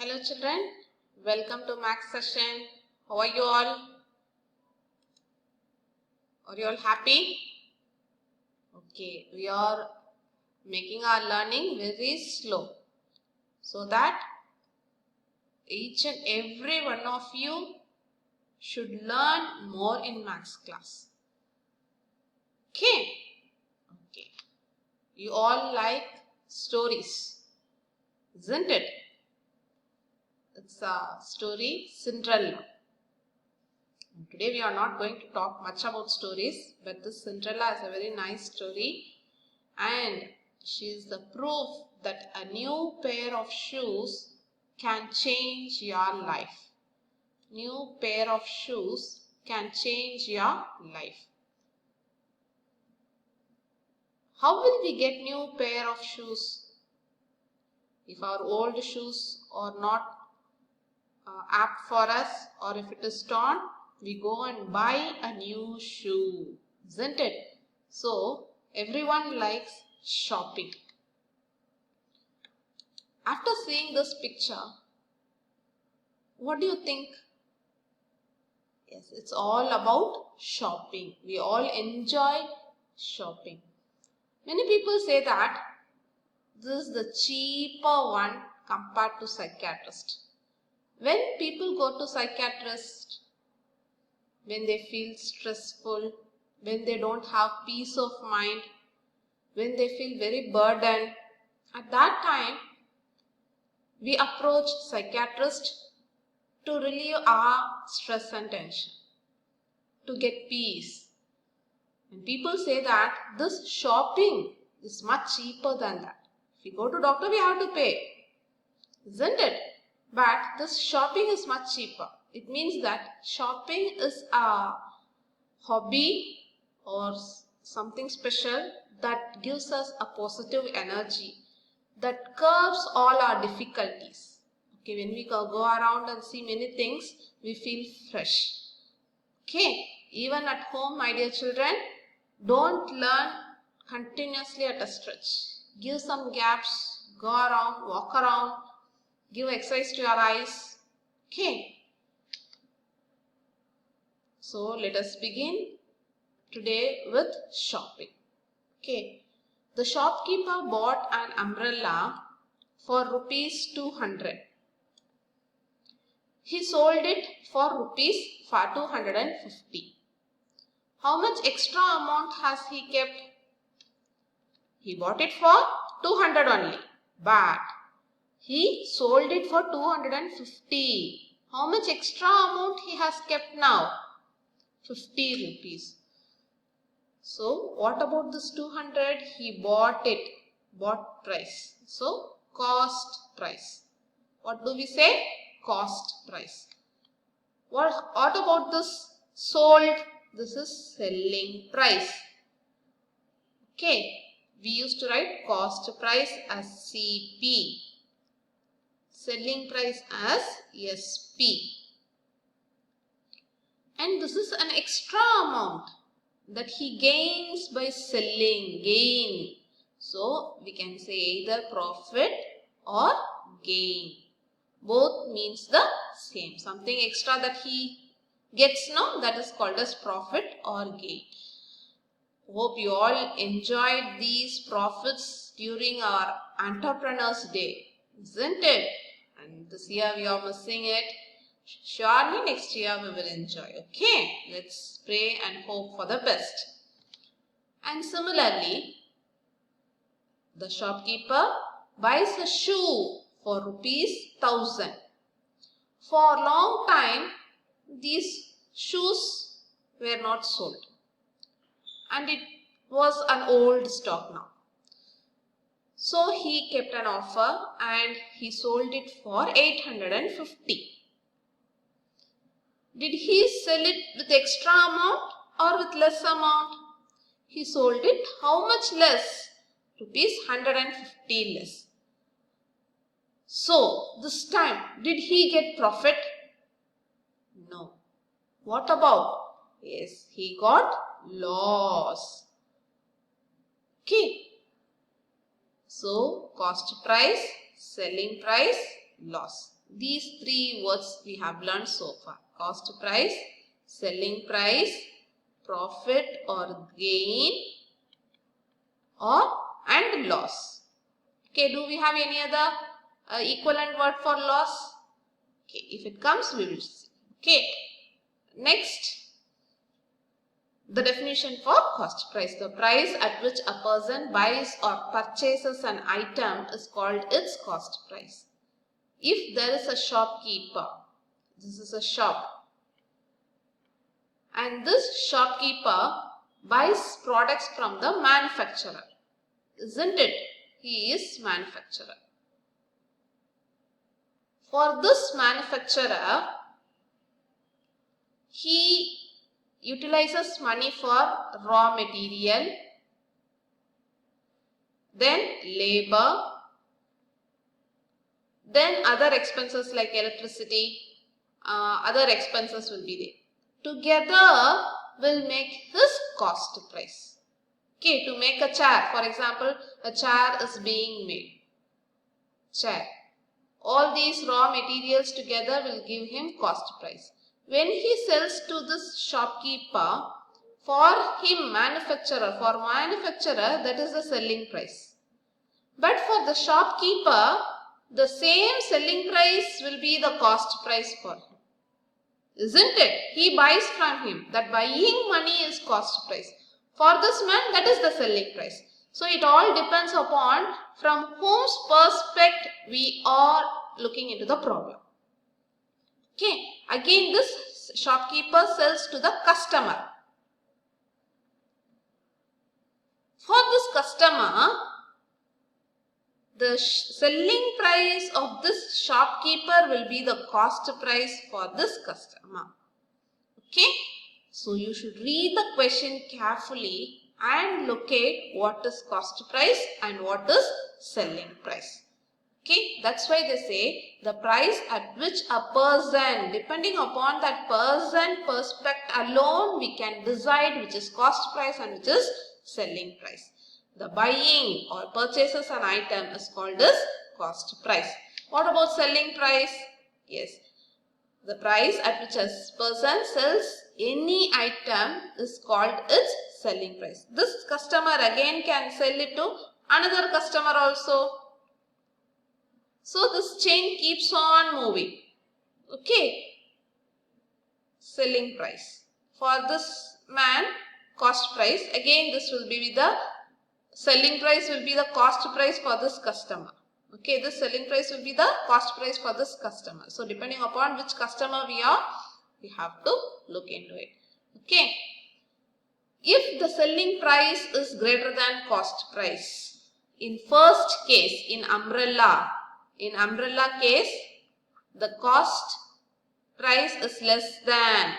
Hello children, welcome to Max session. How are you all? Are you all happy? Okay, we are making our learning very slow so that each and every one of you should learn more in Max class. Okay? Okay. You all like stories, isn't it? It's a story Cinderella. Today we are not going to talk much about stories, but this Cinderella is a very nice story and she is the proof that a new pair of shoes can change your life. New pair of shoes can change your life. How will we get new pair of shoes? If our old shoes are not apt for us, or if it is torn, we go and buy a new shoe, isn't it? So everyone likes shopping. After seeing this picture, what do you think? Yes, it's all about shopping. We all enjoy shopping. Many people say that this is the cheaper one compared to psychiatrist. When people go to psychiatrist, when they feel stressful, when they don't have peace of mind, when they feel very burdened, at that time we approach psychiatrist to relieve our stress and tension, to get peace. And people say that this shopping is much cheaper than that. If we go to doctor, we have to pay, isn't it? But this shopping is much cheaper. It means that shopping is a hobby or something special that gives us a positive energy, that curbs all our difficulties. Okay, when we go around and see many things, we feel fresh. Okay, even at home, my dear children, don't learn continuously at a stretch. Give some gaps, go around, walk around, give exercise to your eyes. Okay. So let us begin today with shopping. Okay. The shopkeeper bought an umbrella for rupees 200. He sold it for rupees 250. How much extra amount has he kept? He bought it for 200 only, but he sold it for 250. How much extra amount he has kept now? 50 rupees. So what about this 200? He bought it. Bought price. So cost price. What do we say? Cost price. What about this sold? This is selling price. Okay. We used to write cost price as CP. Selling price as SP. And this is an extra amount that he gains by selling. Gain. So we can say either profit or gain. Both means the same. Something extra that he gets now, that is called as profit or gain. Hope you all enjoyed these profits during our Entrepreneurs Day, isn't it? And this year we are missing it. Surely next year we will enjoy. Okay, let's pray and hope for the best. And similarly, the shopkeeper buys a shoe for rupees 1000. For a long time, these shoes were not sold. And it was an old stock now. So he kept an offer and he sold it for 850. Did he sell it with extra amount or with less amount? He sold it how much less? Rupees 150 less. So this time, did he get profit? No. What about? Yes, he got loss. Okay. So cost price, selling price, loss. These three words we have learned so far. Cost price, selling price, profit or gain and loss. Okay, do we have any other equivalent word for loss? Okay, if it comes, we will see. Okay, next, the definition for cost price. The price at which a person buys or purchases an item is called its cost price. If there is a shopkeeper, this is a shop, and this shopkeeper buys products from the manufacturer, isn't it? He is manufacturer. For this manufacturer, he utilizes money for raw material, then labor, then other expenses like electricity, other expenses will be there. Together will make his cost price. Okay, to make a chair, for example, a chair is being made. Chair. All these raw materials together will give him cost price. When he sells to this shopkeeper, for manufacturer, that is the selling price. But for the shopkeeper, the same selling price will be the cost price for him. Isn't it? He buys from him. That buying money is cost price. For this man, that is the selling price. So it all depends upon from whose perspective we are looking into the problem. Okay. Again, this shopkeeper sells to the customer. For this customer, the selling price of this shopkeeper will be the cost price for this customer. Okay. So you should read the question carefully and locate what is cost price and what is selling price. Okay, that's why they say the price at which a person, depending upon that person perspective alone, we can decide which is cost price and which is selling price. The buying or purchases an item is called as cost price. What about selling price? Yes, the price at which a person sells any item is called its selling price. This customer again can sell it to another customer also. So this chain keeps on moving. Okay. Selling price. For this man, cost price. Again, this will be with the selling price will be the cost price for this customer. Okay, this selling price will be the cost price for this customer. So depending upon which customer we are, we have to look into it. Okay. If the selling price is greater than cost price, in first case, in umbrella case, the cost price is less than.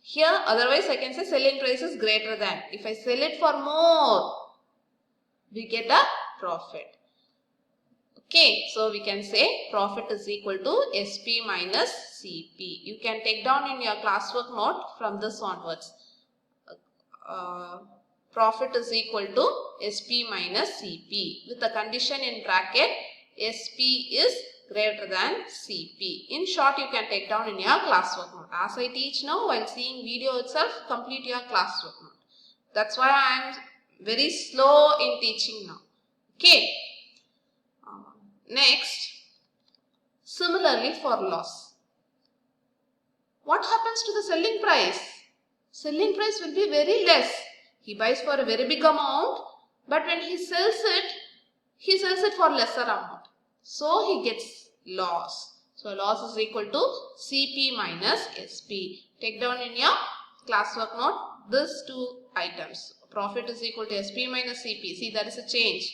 Here, otherwise I can say selling price is greater than. If I sell it for more, we get a profit. Okay, so we can say profit is equal to SP minus CP. You can take down in your classwork note from this onwards. Profit is equal to SP minus CP with the condition in bracket SP is greater than CP. In short, you can take down in your classwork note. As I teach now, while seeing video itself, complete your classwork note. That's why I am very slow in teaching now. Okay. Next, similarly for loss. What happens to the selling price? Selling price will be very less. He buys for a very big amount, but when he sells it for lesser amount. So he gets loss. So loss is equal to CP minus SP. Take down in your classwork note these two items. Profit is equal to SP minus CP. See, there is a change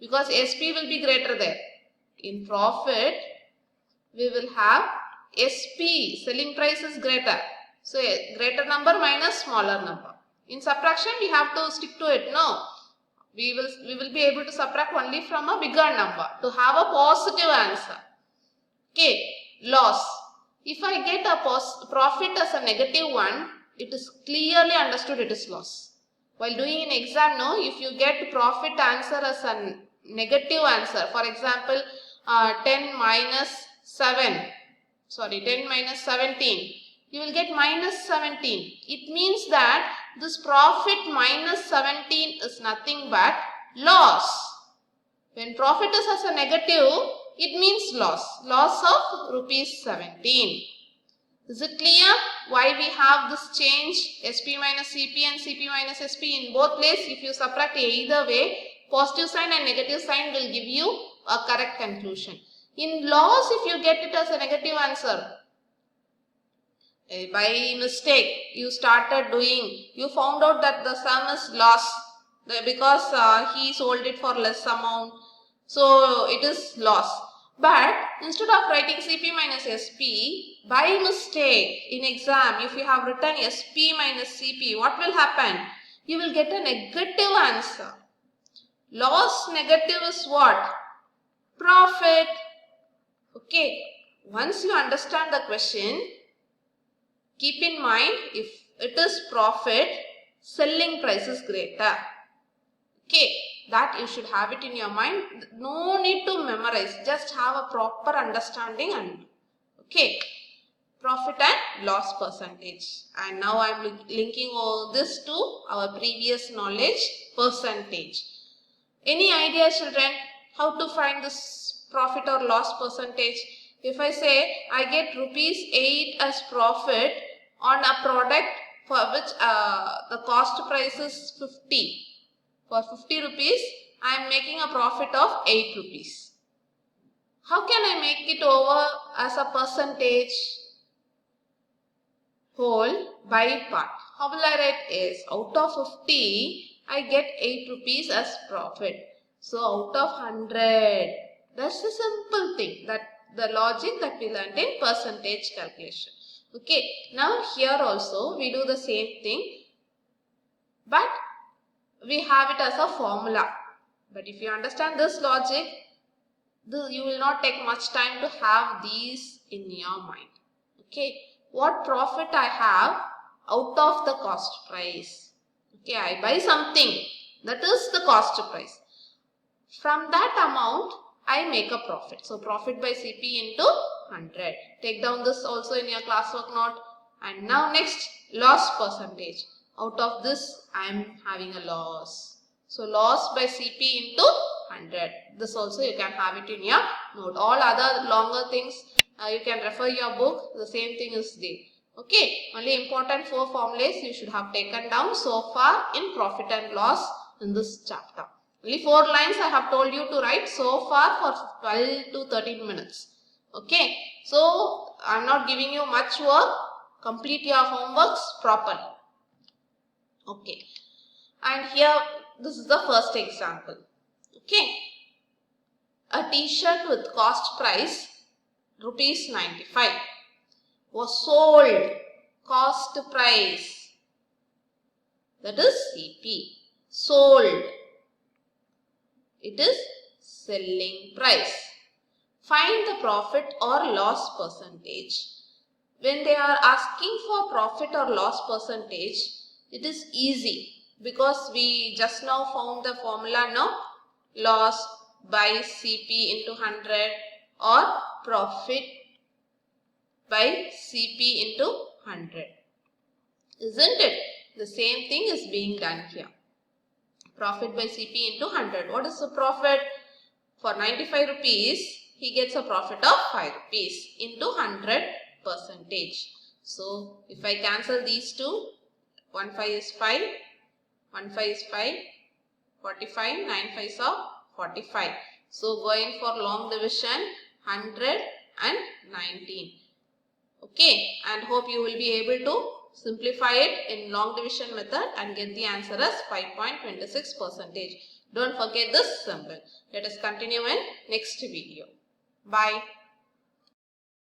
because SP will be greater there. In profit, we will have SP, selling price is greater. So, a greater number minus smaller number. In subtraction, we have to stick to it. No, we will be able to subtract only from a bigger number to have a positive answer. Okay, loss. If I get a profit as a negative one, it is clearly understood it is loss. While doing an exam, no, if you get profit answer as a negative answer, for example, 10 minus 10 minus 17. You will get minus 17. It means that this profit minus 17 is nothing but loss. When profit is as a negative, it means loss. Loss of rupees 17. Is it clear why we have this change SP minus CP and CP minus SP in both places? If you subtract either way, positive sign and negative sign will give you a correct conclusion. In loss, if you get it as a negative answer, by mistake you started doing, you found out that the sum is loss because he sold it for less amount, so it is loss. But instead of writing CP minus SP, by mistake in exam, if you have written SP minus CP, what will happen? You will get a negative answer. Loss negative is what? Profit. Okay. Once you understand the question, keep in mind, if it is profit, selling price is greater. Okay, that you should have it in your mind. No need to memorize. Just have a proper understanding and okay. Profit and loss percentage. And now I am linking all this to our previous knowledge, percentage. Any idea, children, how to find this profit or loss percentage? If I say I get rupees 8 as profit on a product for which the cost price is 50. For 50 rupees, I am making a profit of 8 rupees. How can I make it over as a percentage? Whole by part. How will I write? Is out of 50, I get 8 rupees as profit. So out of 100, that's a simple thing, that the logic that we learned in percentage calculation. Okay, now here also we do the same thing, but we have it as a formula. But if you understand this logic, you will not take much time to have these in your mind. Okay, what profit I have out of the cost price? Okay, I buy something, that is the cost price. From that amount, I make a profit. So profit by CP into 100. Take down this also in your classwork note. And now next, loss percentage. Out of this, I am having a loss. So loss by CP into 100. This also you can have it in your note. All other longer things, you can refer your book. The same thing is there. Okay, only important 4 formulas you should have taken down so far in profit and loss in this chapter. Only 4 lines I have told you to write so far for 12 to 13 minutes. Okay, so I am not giving you much work. Complete your homeworks properly. Okay, and here this is the first example. Okay, a t-shirt with cost price rupees 95 was sold, cost price, that is CP, sold, it is selling price. Find the profit or loss percentage. When they are asking for profit or loss percentage, it is easy because we just now found the formula now. Loss by CP into 100 or profit by CP into 100. Isn't it? The same thing is being done here. Profit by CP into 100. What is the profit? For 95 rupees, he gets a profit of 5 rupees into 100 percentage. So, if I cancel these two, 1 5 is 5, 1 5 is 5, 45, 9 5s are 45. So, going for long division, 100 and 19. Okay, and hope you will be able to simplify it in long division method and get the answer as 5.26%. Don't forget this symbol. Let us continue in next video. Bye.